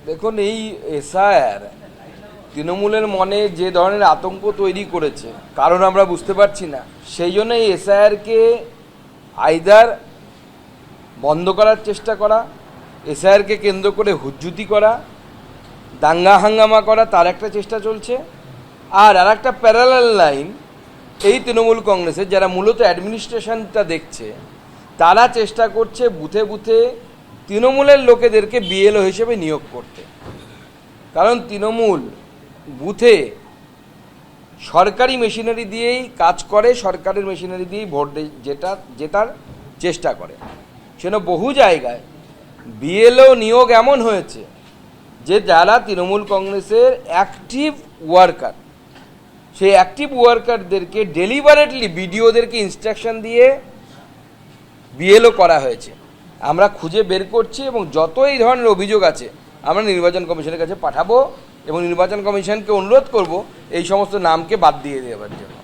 দেখুন, এই এসআইআর তৃণমূলের মনে যে ধরনের আতঙ্ক তৈরি করেছে কারণ আমরা বুঝতে পারছি না, সেই জন্য এই এসআইআরকে আইদার বন্ধ করার চেষ্টা করা, এসআইআরকে কেন্দ্র করে হুজ্জুতি করা, দাঙ্গা হাঙ্গামা করা, তার একটা চেষ্টা চলছে। আর একটা প্যারালাল লাইন এই তৃণমূল কংগ্রেসের, যারা মূলত অ্যাডমিনিস্ট্রেশনটা দেখছে, তারা চেষ্টা করছে বুথে বুথে তৃণমূলের লোকেদেরকে বিএলও হিসেবে নিয়োগ করতে। কারণ তৃণমূল বুথে সরকারি মেশিনারি দিয়েই কাজ করে, সরকারের মেশিনারি দিয়েই ভোট জেতার চেষ্টা করে। সেজন্য বহু জায়গায় বিএলও নিয়োগ এমন হয়েছে যে যারা তৃণমূল কংগ্রেসের অ্যাক্টিভ ওয়ার্কার, সেই অ্যাক্টিভ ওয়ার্কারদেরকে ডেলিভারেটলি বিডিওদেরকে ইনস্ট্রাকশন দিয়ে বিএলও করা হয়েছে। আমরা খুঁজে বের করছি এবং যত এই ধরনের অভিযোগ আছে আমরা নির্বাচন কমিশনের কাছে পাঠাবো এবং নির্বাচন কমিশনকে অনুরোধ করব এই সমস্ত নামকে বাদ দিয়ে দেওয়ার জন্য।